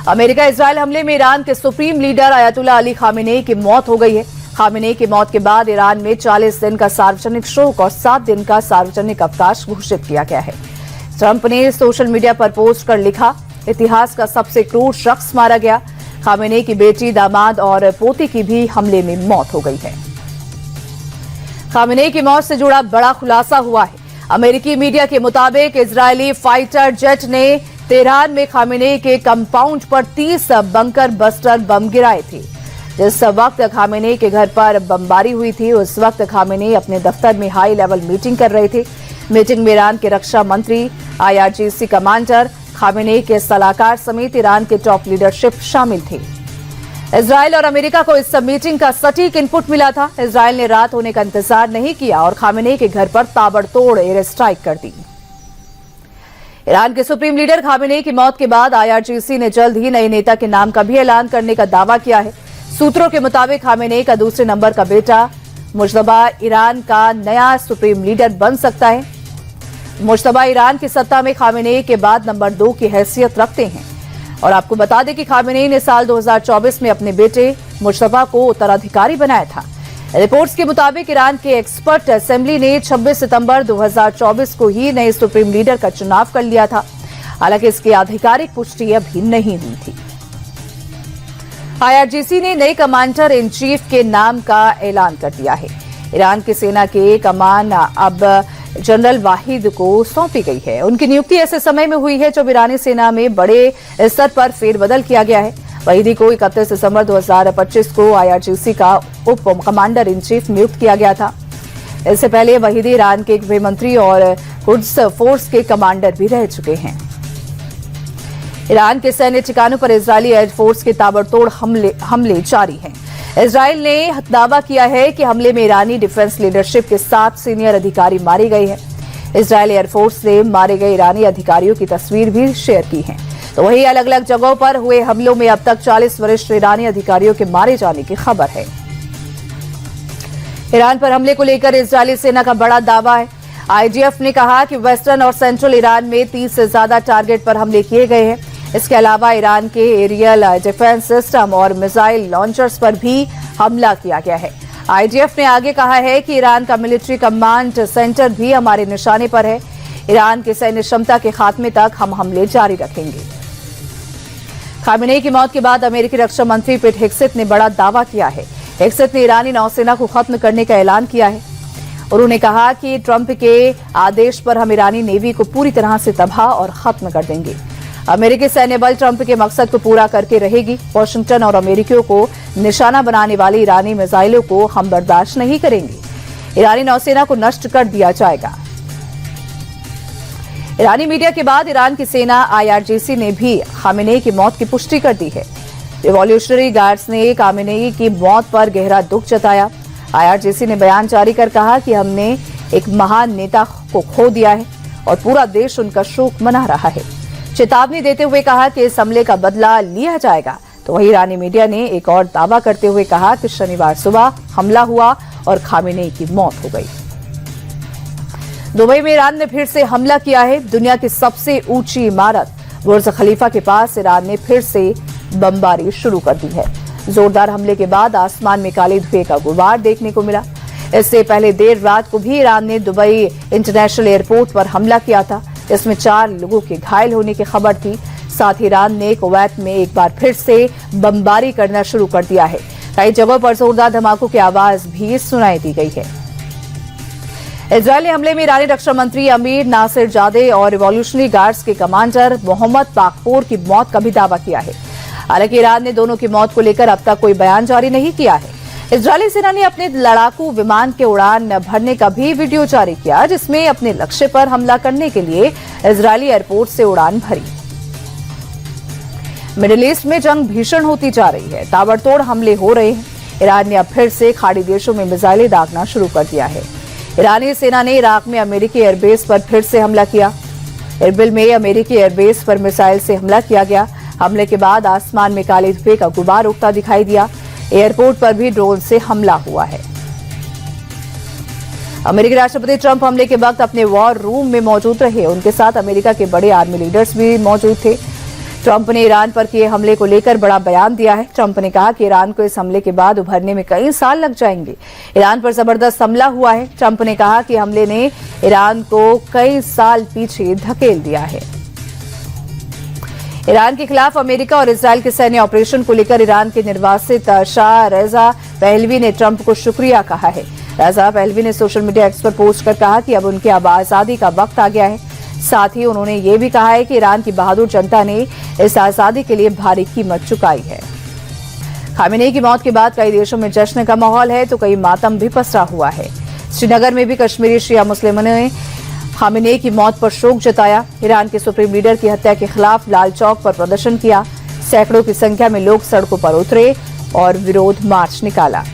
America Israel हमले में Iran के सुप्रीम लीडर अयतुल्ला अली खामेनेई की मौत हो गई है। खामेनेई की मौत के बाद ईरान में 40 दिन का सार्वजनिक शोक और 7 दिन का सार्वजनिक अवकाश घोषित किया गया है। ट्रंप ने सोशल मीडिया पर पोस्ट कर लिखा, इतिहास का सबसे क्रूर शख्स मारा गया। खामेनेई की बेटी, दामाद और पोती की भी हमले में मौत हो गई है। खामेनेई की मौत से जुड़ा बड़ा खुलासा हुआ है। अमेरिकी मीडिया के मुताबिक इजरायली फाइटर जेट ने तेहरान में खामेनेई के कंपाउंड पर 30 बंकर बस्टर बम गिराए थे। जिस वक्त खामेनेई के घर पर बमबारी हुई थी, उस वक्त खामेनेई अपने दफ्तर में हाई लेवल मीटिंग कर रहे थे। मीटिंग में ईरान के रक्षा मंत्री, IRGC कमांडर, खामेनेई के सलाहकार समेत ईरान के टॉप लीडरशिप शामिल थे। इजराइल और अमेरिका को इस मीटिंग का सटीक इनपुट मिला था। इजराइल ने रात होने का इंतजार नहीं किया और खामेनेई के घर पर ताबड़तोड़ एयर स्ट्राइक कर दी। ईरान के सुप्रीम लीडर खामेनेई की मौत के बाद IRGC ने जल्द ही नए नेता के नाम का भी ऐलान करने का दावा किया है। सूत्रों के मुताबिक खामेनेई का दूसरे नंबर का बेटा मुज्तबा ईरान का नया सुप्रीम लीडर बन सकता है। मुज्तबा ईरान की सत्ता में खामेनेई के बाद नंबर 2 की हैसियत रखते हैं। और आपको बता दें कि खामेनेई ने साल 2024 में अपने बेटे मुज्तबा को उत्तराधिकारी बनाया था। रिपोर्ट्स के मुताबिक ईरान के एक्सपर्ट असेंबली ने 26 सितंबर 2024 को ही नए सुप्रीम लीडर का चुनाव कर लिया था। हालांकि इसकी आधिकारिक पुष्टि अभी नहीं हुई थी। IRGC ने नए कमांडर इन चीफ के नाम का ऐलान कर दिया है। ईरान की सेना के कमान अब जनरल वाहिद को सौंपी गई है। उनकी नियुक्ति ऐसे समय में हुई है जब ईरानी सेना में बड़े स्तर पर फेरबदल किया गया है। वहीदी को 31 दिसंबर 2025 को IRGC का उप कमांडर इन चीफ नियुक्त किया गया था। इससे पहले वहीदी ईरान के गृह मंत्री और कुड्स फोर्स के कमांडर भी रह चुके हैं। ईरान के सैन्य ठिकानों पर इजरायली एयरफोर्स के ताबड़तोड़ हमले जारी हैं। इजरायल ने दावा किया है कि हमले में ईरानी डिफेंस लीडरशिप के 7 सीनियर अधिकारी मारे गए हैं। इजरायली एयरफोर्स ने मारे गए ईरानी अधिकारियों की तस्वीर भी शेयर की है। तो वहीं अलग अलग जगहों पर हुए हमलों में अब तक 40 वरिष्ठ ईरानी अधिकारियों के मारे जाने की खबर है। ईरान पर हमले को लेकर इजरायली सेना का बड़ा दावा है। IDF ने कहा कि वेस्टर्न और सेंट्रल ईरान में 30 से ज्यादा टारगेट पर हमले किए गए हैं। इसके अलावा ईरान के एरियल डिफेंस सिस्टम और मिसाइल लॉन्चर्स पर भी हमला किया गया है। IDF ने आगे कहा है कि ईरान का मिलिट्री कमांड सेंटर भी हमारे निशाने पर है। ईरान की सैन्य क्षमता के खात्मे तक हम हमले जारी रखेंगे। खामेनेई की मौत के बाद अमेरिकी रक्षा मंत्री पेट हेग्सेथ ने बड़ा दावा किया है। हेग्सेथ ने ईरानी नौसेना को खत्म करने का ऐलान किया है। उन्होंने कहा कि ट्रंप के आदेश पर हम ईरानी नेवी को पूरी तरह से तबाह और खत्म कर देंगे। अमेरिकी सैन्य बल ट्रंप के मकसद को पूरा करके रहेगी। वाशिंगटन और अमेरिकियों को निशाना बनाने वाली ईरानी मिसाइलों को हम बर्दाश्त नहीं करेंगे। ईरानी नौसेना को नष्ट कर दिया जाएगा। ईरानी मीडिया के बाद ईरान की सेना IRGC ने भी खामेनेई की मौत की पुष्टि कर दी है। रिवॉल्यूशनरी गार्ड्स ने खामेनेई की मौत पर गहरा दुख जताया। IRGC ने बयान जारी कर कहा कि हमने एक महान नेता को खो दिया है और पूरा देश उनका शोक मना रहा है। चेतावनी देते हुए कहा कि इस हमले का बदला लिया जाएगा। तो वहीं ईरानी मीडिया ने एक और दावा करते हुए कहा कि शनिवार सुबह हमला हुआ और खामेनेई की मौत हो गई। दुबई में ईरान ने फिर से हमला किया है। दुनिया की सबसे ऊंची इमारत बुर्ज खलीफा के पास ईरान ने फिर से बमबारी शुरू कर दी है। जोरदार हमले के बाद आसमान में काले धुएं का गुबार देखने को मिला। इससे पहले देर रात को भी ईरान ने दुबई इंटरनेशनल एयरपोर्ट पर हमला किया था। इसमें 4 लोगों के घायल होने की खबर थी। साथ ही ईरान ने कुवैत में एक बार फिर से बमबारी करना शुरू कर दिया है। कई जगहों पर जोरदार धमाकों की आवाज भी सुनाई दी गई है। इजरायली हमले में ईरानी रक्षा मंत्री अमीर नासिर जादे और रिवॉल्यूशनरी गार्ड्स के कमांडर मोहम्मद पाकपोर की मौत का भी दावा किया है। हालांकि ईरान ने दोनों की मौत को लेकर अब तक कोई बयान जारी नहीं किया है। इजरायली सेना ने अपने लड़ाकू विमान के उड़ान भरने का भी वीडियो जारी किया, जिसमें अपने लक्ष्य पर हमला करने के लिए इजरायली एयरपोर्ट से उड़ान भरी। मिडिल ईस्ट में जंग भीषण होती जा रही है। ताबड़तोड़ हमले हो रहे हैं। ईरान ने अब फिर से खाड़ी देशों में मिसाइलें दागना शुरू कर दिया है। ईरानी सेना ने इराक में अमेरिकी एयरबेस पर फिर से हमला किया। इरबिल में अमेरिकी एयरबेस पर मिसाइल से हमला किया गया। हमले के बाद आसमान में काले धुएं का गुबार उठता दिखाई दिया। एयरपोर्ट पर भी ड्रोन से हमला हुआ है। अमेरिकी राष्ट्रपति ट्रंप हमले के वक्त अपने वॉर रूम में मौजूद रहे। उनके साथ अमेरिका के बड़े आर्मी लीडर्स भी मौजूद थे। ट्रंप ने ईरान पर किए हमले को लेकर बड़ा बयान दिया है। ट्रंप ने कहा कि ईरान को इस हमले के बाद उभरने में कई साल लग जाएंगे। ईरान पर जबरदस्त हमला हुआ है। ट्रंप ने कहा कि हमले ने ईरान को कई साल पीछे धकेल दिया है। ईरान के खिलाफ अमेरिका और इजरायल के सैन्य ऑपरेशन को लेकर ईरान के निर्वासित शाह रेजा पहलवी ने ट्रंप को शुक्रिया कहा है। रेजा पहलवी ने सोशल मीडिया एक्स पर पोस्ट कर कहा कि अब उनकी आजादी का वक्त आ गया है। साथ ही उन्होंने ये भी कहा है कि ईरान की बहादुर जनता ने इस आजादी के लिए भारी कीमत चुकाई है। खामेनेई की मौत के बाद कई देशों में जश्न का माहौल है तो कई मातम भी पसरा हुआ है। श्रीनगर में भी कश्मीरी शिया मुस्लिमों ने खामेनेई की मौत पर शोक जताया। ईरान के सुप्रीम लीडर की हत्या के खिलाफ लाल चौक पर प्रदर्शन किया। सैकड़ों की संख्या में लोग सड़कों पर उतरे और विरोध मार्च निकाला।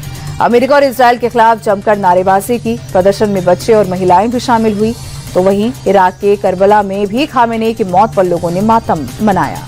अमेरिका और इजरायल के खिलाफ जमकर नारेबाजी की। प्रदर्शन में बच्चे और महिलाएं भी शामिल हुई। तो वहीं इराक के करबला में भी खामेनेई की मौत पर लोगों ने मातम मनाया।